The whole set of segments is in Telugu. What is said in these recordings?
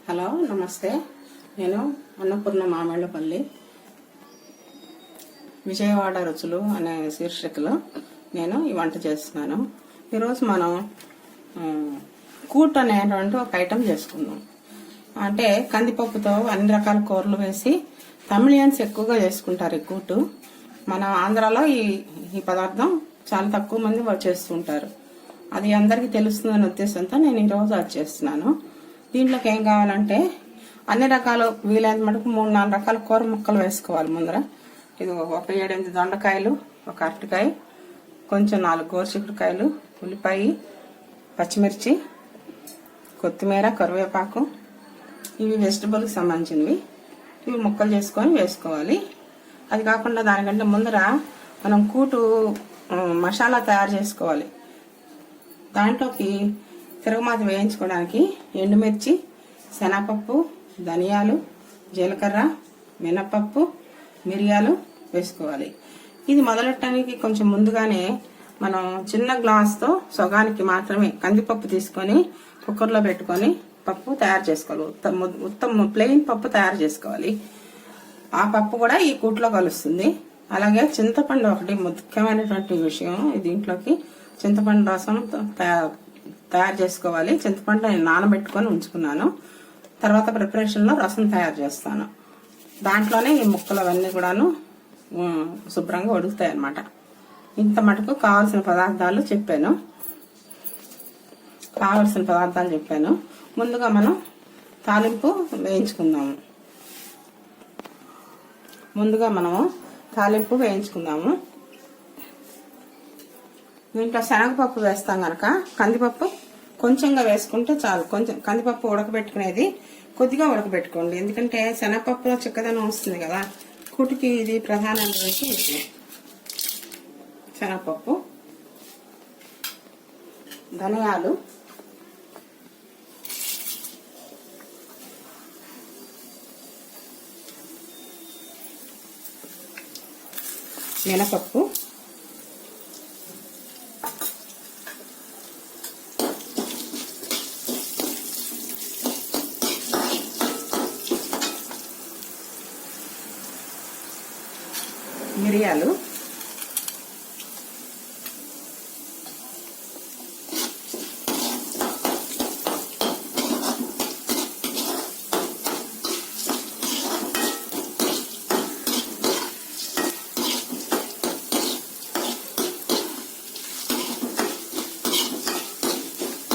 హలో నమస్తే. నేను అన్నపూర్ణ మామిళ్ళపల్లి విజయవాడ రుచులు అనే శీర్షికలో నేను ఈ వంట చేస్తున్నాను. ఈరోజు మనం కూట్ అనేటువంటి ఒక ఐటెం చేసుకుందాం. అంటే కందిపప్పుతో అన్ని రకాల కూరలు వేసి తమిళియన్స్ ఎక్కువగా చేసుకుంటారు ఈ కూటు. మన ఆంధ్రాలో ఈ పదార్థం చాలా తక్కువ మంది చేస్తుంటారు. అది అందరికీ తెలుస్తుందనే ఉద్దేశంతో నేను ఈరోజు అది చేస్తున్నాను. దీంట్లోకి ఏం కావాలంటే అన్ని రకాలు వీలైనంత మటుకు 3-4 రకాల కూర ముక్కలు వేసుకోవాలి. ముందర ఇది ఒక 7-8 దొండకాయలు, ఒక అరటికాయ, కొంచెం 4 గోరుచిక్కుడుకాయలు, ఉల్లిపాయ, పచ్చిమిర్చి, కొత్తిమీర, కరివేపాకు, ఇవి వెజిటబుల్కి సంబంధించినవి. ఇవి ముక్కలు చేసుకొని వేసుకోవాలి. అది కాకుండా దానికంటే ముందర మనం కూటు మసాలా తయారు చేసుకోవాలి. దాంట్లోకి తిరగమాత వేయించుకోవడానికి ఎండుమిర్చి, శనగపప్పు, ధనియాలు, జీలకర్ర, మినపప్పు, మిరియాలు వేసుకోవాలి. ఇది మొదలెట్టడానికి కొంచెం ముందుగానే మనం చిన్న గ్లాస్తో సగానికి మాత్రమే కందిపప్పు తీసుకొని కుక్కర్లో పెట్టుకొని పప్పు తయారు చేసుకోవాలి. ఉత్తమ ప్లెయిన్ పప్పు తయారు చేసుకోవాలి. ఆ పప్పు కూడా ఈ కూట్లో కలుస్తుంది. అలాగే చింతపండు ఒకటి ముఖ్యమైనటువంటి విషయం. దీంట్లోకి చింతపండు రసం తయారు చేసుకోవాలి. చింతపండు నేను నానబెట్టుకొని ఉంచుకున్నాను. తర్వాత ప్రిపరేషన్లో రసం తయారు చేస్తాను. దాంట్లోనే ఈ ముక్కలు అవన్నీ కూడాను శుభ్రంగా ఉడుకుతాయి అన్నమాట. ఇంత మటుకు కావాల్సిన పదార్థాలు చెప్పాను. ముందుగా మనం తాలింపు వేయించుకుందాము. దీంట్లో శనగపప్పు వేస్తాం కనుక కందిపప్పు కొంచెంగా వేసుకుంటే చాలు. కొంచెం కందిపప్పు ఉడకబెట్టుకునేది కొద్దిగా ఉడకబెట్టుకోండి. ఎందుకంటే శనగపప్పులో చిక్కదనం వస్తుంది కదా, కుటికి ఇది ప్రధానమైనటువంటి విషయం. శనగపప్పు, ధనియాలు, మినపప్పు, మిరియాలు,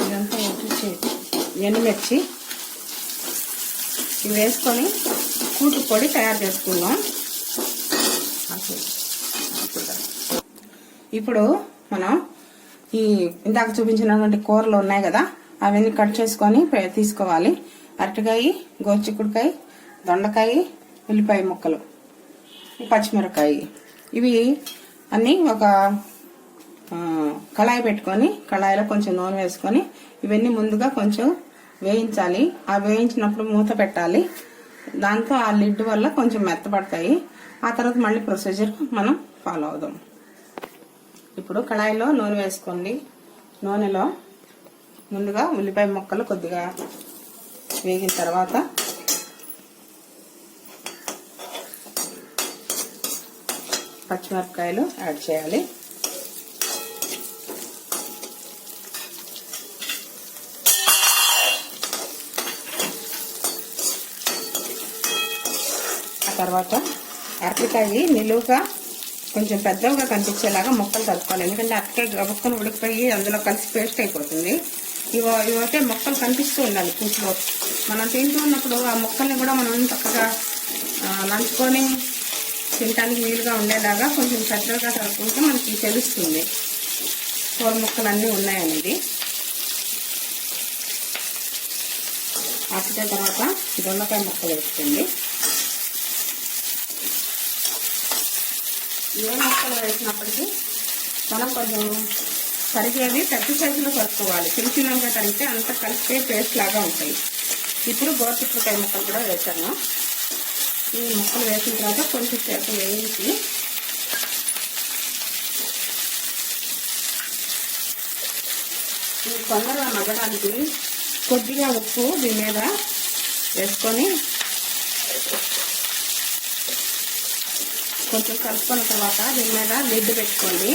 ఇదంతా ఎండుమిర్చి ఇవి వేసుకొని కూటు పొడి తయారు చేసుకుందాం. ఇప్పుడు మనం ఈ ఇందాక చూపించినటువంటి కూరలు ఉన్నాయి కదా, అవన్నీ కట్ చేసుకొని తీసుకోవాలి. అరటికాయ, గోరుచిక్కుడుకాయ, దొండకాయ, ఉల్లిపాయ ముక్కలు, పచ్చిమిరకాయ, ఇవి అన్నీ ఒక కళాయి పెట్టుకొని కళాయిలో కొంచెం నూనె వేసుకొని ఇవన్నీ ముందుగా కొంచెం వేయించాలి. ఆ వేయించినప్పుడు మూత పెట్టాలి. దాంతో ఆ లిడ్ వల్ల కొంచెం మెత్తపడతాయి. ఆ తర్వాత మళ్ళీ ప్రొసీజర్ మనం ఫాలో అవుదాం. ఇప్పుడు కళాయిలో నూనె వేసుకోండి. నూనెలో ముందుగా ఉల్లిపాయ ముక్కలు కొద్దిగా వేగిన తర్వాత పచ్చిమిరపకాయలు యాడ్ చేయాలి. ఆ తర్వాత అరటికాయ నిలువుగా కొంచెం పెద్దగా కనిపించేలాగా ముక్కలు కలుపుకోవాలి. ఎందుకంటే అరటికాయ గబుక్కుని ఉడికిపోయి అందులో కలిసి పేస్ట్ అయిపోతుంది. ఇవైతే ముక్కలు కనిపిస్తూ ఉండాలి కూతులో. మనం తింటూ ఉన్నప్పుడు ఆ ముక్కల్ని కూడా మనం చక్కగా నంచుకొని తినడానికి వీలుగా ఉండేలాగా కొంచెం పెద్దగా కలుపుకుంటే మనకి తెలుస్తుంది కూర ముక్కలు అన్నీ ఉన్నాయనేది. అరటికాయ తర్వాత దొండకాయ ముక్కలు వేసుకోండి. ఏ ముక్కలు వేసినప్పటికీ మనం కొంచెం తరిగేవి పెద్ద సైజులో కలుపుకోవాలి. చిన్నగా తరిగితే అంత కలిపే పేస్ట్ లాగా ఉంటాయి. ఇప్పుడు గోరుచిక్కుడుకాయ ముక్కలు కూడా వేసాను. ఈ ముక్కలు వేసిన తర్వాత కొంచెం సేపు వేయించి ఈ తొందరగా మగ్గడానికి కొద్దిగా ఉప్పు దీని మీద వేసుకొని కొంచెం కలుపుకున్న తర్వాత దీని మీద లిడ్ పెట్టుకోండి.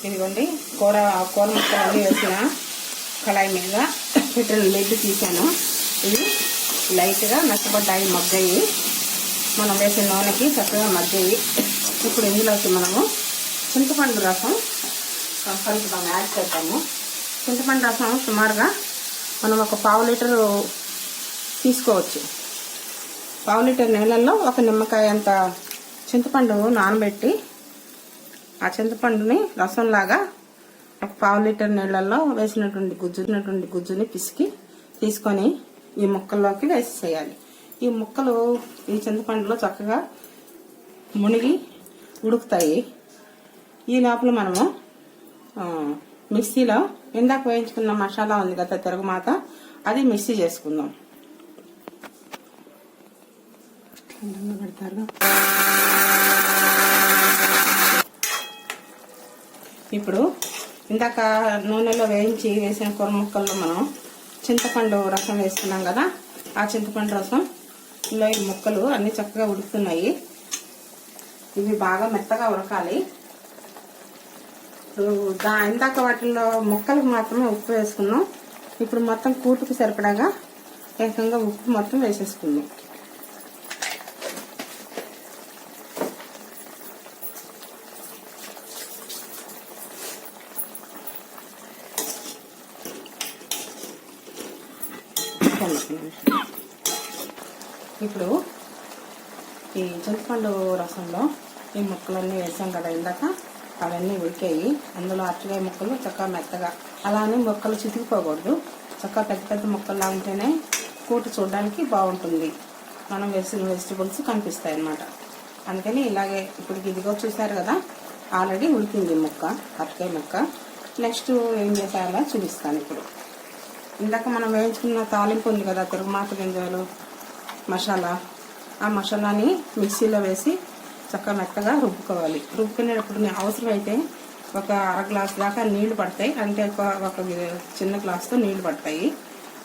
ఇదిగోండి కూర ముక్కలు అన్నీ వేసిన కళాయి మీద పెట్టిన లిడ్ తీసాను. ఇవి లైట్గా నచ్చబడ్డాయి, మగ్గాయి. మనం వేసిన నూనెకి చక్కగా మగ్గాయి. ఇప్పుడు ఇందులోకి మనము చింతపండు రసం కలుపుతాం, యాడ్ చేద్దాము. చింతపండు రసం సుమారుగా మనం ఒక 1/2 లీటరు తీసుకోవచ్చు. 1/2 లీటర్ నీళ్ళల్లో ఒక నిమ్మకాయ అంత చింతపండు నానబెట్టి ఆ చింతపండుని రసంలాగా ఒక 1/2 లీటర్ నీళ్ళల్లో వేసినటువంటి గుజ్జుని పిసికి తీసుకొని ఈ ముక్కల్లోకి వేసేయాలి. ఈ ముక్కలు ఈ చింతపండులో చక్కగా మునిగి ఉడుకుతాయి. ఈ లోపల మనము మిక్సీలో ఇందాక వేయించుకున్న మసాలా ఉంది కదా తిరగమాత, అది మిక్సీ చేసుకుందాం. పెడతారు. ఇప్పుడు ఇందాక నూనెలో వేయించి వేసిన కూర ముక్కల్లో మనం చింతపండు రసం వేసుకున్నాం కదా, ఆ చింతపండు రసంలో ఈ ముక్కలు అన్ని చక్కగా ఉడుకుతున్నాయి. ఇవి బాగా మెత్తగా ఉడకాలి. ఇందాక వాటిల్లో ముక్కలకు మాత్రమే ఉప్పు వేసుకున్నాం. ఇప్పుడు మొత్తం కూటుకు సరిపడాగా ఏకంగా ఉప్పు మొత్తం వేసేసుకుందాం. ఇప్పుడు ఈ చింతపండు రసంలో ఈ ముక్కలన్నీ వేసాం కదా ఇందాక, అవన్నీ ఉడికాయి. అందులో అరటికాయ ముక్కలు చక్కగా మెత్తగా, అలానే ముక్కలు చితికిపోకూడదు, చక్కగా పెద్ద పెద్ద ముక్కల్లా ఉంటేనే కూటు చూడడానికి బాగుంటుంది. మనం వేసిన వెజిటబుల్స్ కనిపిస్తాయి అన్నమాట. అందుకని ఇలాగే ఇప్పుడు ఇదిగో చూసారు కదా, ఆల్రెడీ ఉడికింది ముక్క, అరటికాయ ముక్క. నెక్స్ట్ ఏం చేసేయాలో చూపిస్తాను. ఇప్పుడు ఇందాక మనం వేయించుకున్న తాలింపు ఉంది కదా, తిరుగుమాత గింజలు మసాలా, ఆ మసాలాని మిక్సీలో వేసి చక్కగా మెత్తగా రుబ్బుకోవాలి. రుబ్బుకునేటప్పుడు అవసరమైతే ఒక 1/2 గ్లాస్ దాకా నీళ్లు పడతాయి, అంటే ఒక చిన్న గ్లాస్తో నీళ్లు పడతాయి.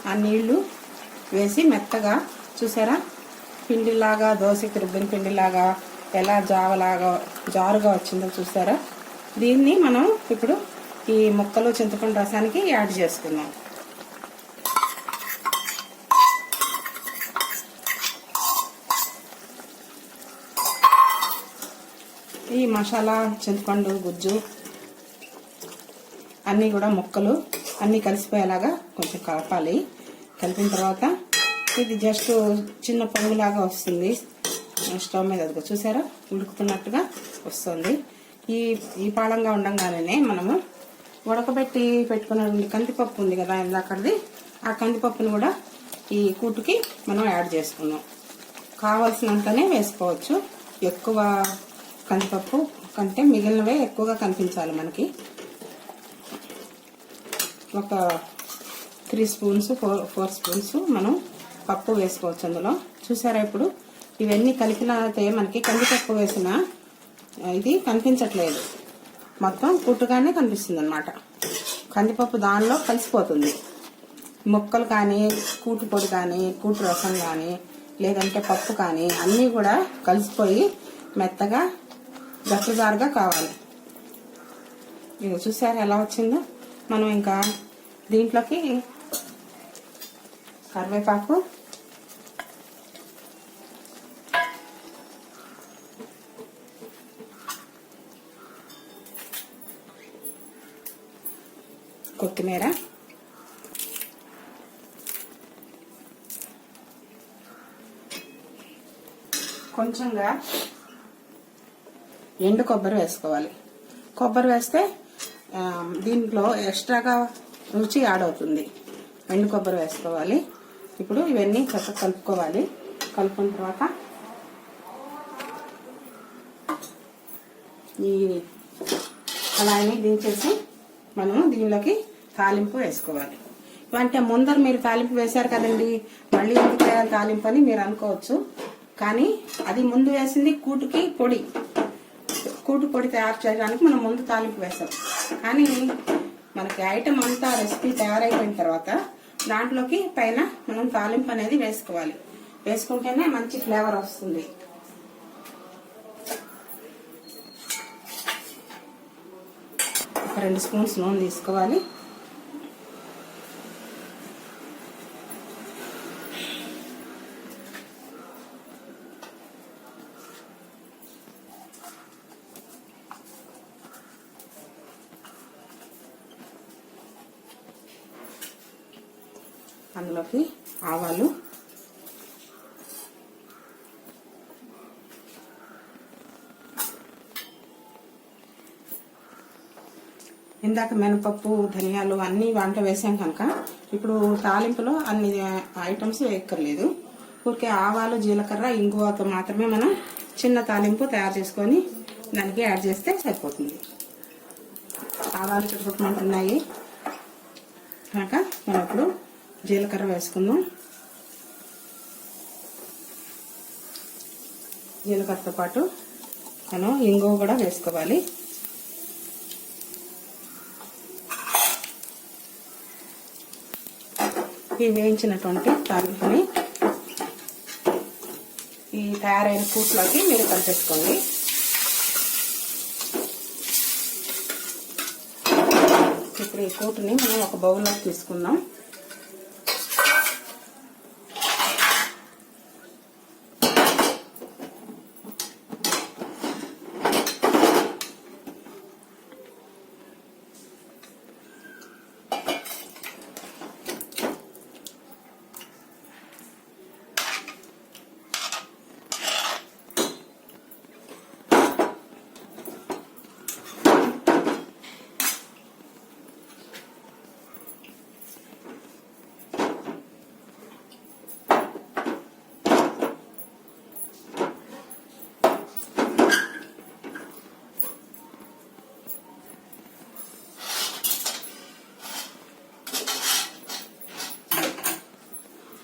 ఆ నీళ్లు వేసి మెత్తగా, చూసారా పిండిలాగా, దోశకి రుబ్బిన పిండిలాగా ఎలా జారుగా వచ్చిందో చూసారా. దీన్ని మనం ఇప్పుడు ఈ ముక్కలు చింతపండు రసానికి యాడ్ చేసుకుందాం. ఈ మసాలా, చింతపండు గుజ్జు అన్నీ కూడా ముక్కలు అన్నీ కలిసిపోయేలాగా కొంచెం కలపాలి. కలిపిన తర్వాత ఇది జస్ట్ చిన్న పొంగులాగా వస్తుంది. స్టవ్ మీద అదిగో చూసారా ఉడుకుతున్నట్టుగా వస్తుంది. ఈ పాళంగా ఉండగానే మనము ఉడకబెట్టి పెట్టుకున్న కందిపప్పు ఉంది కదా ఇందాకది, ఆ కందిపప్పును కూడా ఈ కూటుకి మనం యాడ్ చేసుకున్నాం. కావాల్సినంతనే వేసుకోవచ్చు. ఎక్కువ కందిపప్పు కంటే మిగిలినవే ఎక్కువగా కనిపించాలి మనకి. ఒక 3 స్పూన్స్ 4 స్పూన్స్ మనం పప్పు వేసుకోవచ్చు అందులో. చూసారా ఇప్పుడు ఇవన్నీ కలిపినతే మనకి కందిపప్పు వేసిన ఇది కనిపించట్లేదు, మొత్తం కూటుగానే కనిపిస్తుంది అన్నమాట. కందిపప్పు దానిలో కలిసిపోతుంది. ముక్కలు కానీ, కూటు పొడి కానీ, కూటు రసం కానీ, లేదంటే పప్పు కానీ అన్నీ కూడా కలిసిపోయి మెత్తగా గట్టిదారుగా కావాలి. ఇది చూసారా ఎలా వచ్చిందో. మనం ఇంకా దీంట్లోకి కరివేపాకు, కొత్తిమీర, కొంచెంగా ఎండు కొబ్బరి వేసుకోవాలి. కొబ్బరి వేస్తే దీంట్లో ఎక్స్ట్రాగా రుచి యాడ్ అవుతుంది. ఎండు కొబ్బరి వేసుకోవాలి. ఇప్పుడు ఇవన్నీ చక్కగా కలుపుకోవాలి. కలుపుకున్న తర్వాత ఈ కళాయిని దించేసి మనము దీనిలోకి తాలింపు వేసుకోవాలి. అంటే ముందర మీరు తాలింపు వేశారు కదండి, మళ్ళీ ఎందుకు వేయాలి తాలింపు అని మీరు అనుకోవచ్చు. కానీ అది ముందు వేసింది కూటుకి పొడి, కూటు పొడి తయారు చేయడానికి మనం ముందు తాలింపు వేసాం. కానీ మనకి ఐటమ్ అంతా రెసిపీ తయారైపోయిన తర్వాత దాంట్లోకి పైన మనం తాలింపు అనేది వేసుకోవాలి. వేసుకుంటేనే మంచి ఫ్లేవర్ వస్తుంది. ఒక 2 స్పూన్స్ నూనె తీసుకోవాలి. అందులోకి ఆవాలు, ఇందాక మినపప్పు, ధనియాలు అన్ని వంట వేసాం కనుక ఇప్పుడు తాలింపులో అన్ని ఐటమ్స్ వేయక్కర్లేదు. ఊరికే ఆవాలు, జీలకర్ర, ఇంగువతో మాత్రమే మనం చిన్న తాలింపు తయారు చేసుకొని దానికి యాడ్ చేస్తే సరిపోతుంది. ఆవాలు చుట్టుకుంటున్నాయి కనుక మనం ఇప్పుడు జీలకర్ర వేసుకుందాం. జీలకర్రతో పాటు మనం ఇంగువ కూడా వేసుకోవాలి. ఈ వేయించినటువంటి తాలింపుని ఈ తయారైన కూట్లోకి మీరు కలిపేసుకోండి. ఇప్పుడు ఈ కూటుని మనం ఒక బౌల్లోకి తీసుకుందాం.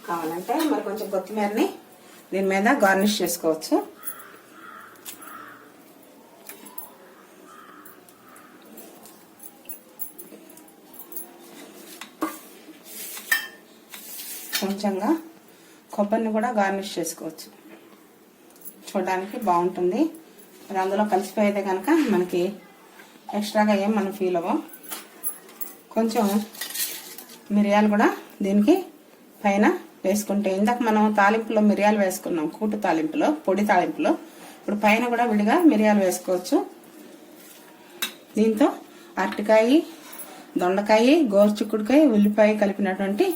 కావాలంటే మరి కొంచెం కొత్తిమీరని దీని మీద గార్నిష్ చేసుకోవచ్చు. కొంచెంగా కొబ్బరిని కూడా గార్నిష్ చేసుకోవచ్చు. చూడడానికి బాగుంటుంది. మరి అందులో కలిసిపోయేదే కనుక మనకి ఎక్స్ట్రాగా ఏం మనం ఫీల్ అవ్వం. కొంచెం మిరియాలు కూడా దీనికి పైన వేసుకుంటే, ఇందాక మనం తాలింపులో మిరియాలు వేసుకున్నాం, కూటు తాలింపులో, పొడి తాలింపులో. ఇప్పుడు పైన కూడా విడిగా మిరియాలు వేసుకోవచ్చు. దీంతో అరటికాయ, దొండకాయ, గోరుచిక్కుడుకాయ, ఉల్లిపాయ కలిపినటువంటి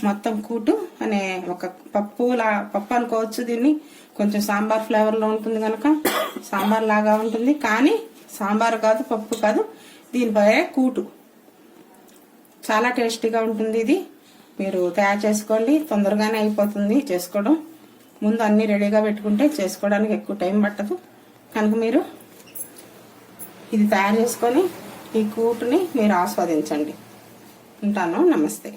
మొత్తం కూటు అనే ఒక పప్పు అనుకోవచ్చు. దీన్ని కొంచెం సాంబార్ ఫ్లేవర్ లో ఉంటుంది కనుక సాంబార్ లాగా ఉంటుంది. కానీ సాంబార్ కాదు, పప్పు కాదు, దీనిపై కూటు చాలా టేస్టీగా ఉంటుంది. ఇది మీరు తయారు చేసుకోండి, తొందరగానే అయిపోతుంది చేసుకోవడం. ముందు అన్ని రెడీగా పెట్టుకుంటే చేసుకోవడానికి ఎక్కువ టైం పట్టదు కనుక మీరు ఇది తయారు చేసుకొని ఈ కూటుని మీరు ఆస్వాదించండి. ఉంటాను. నమస్తే.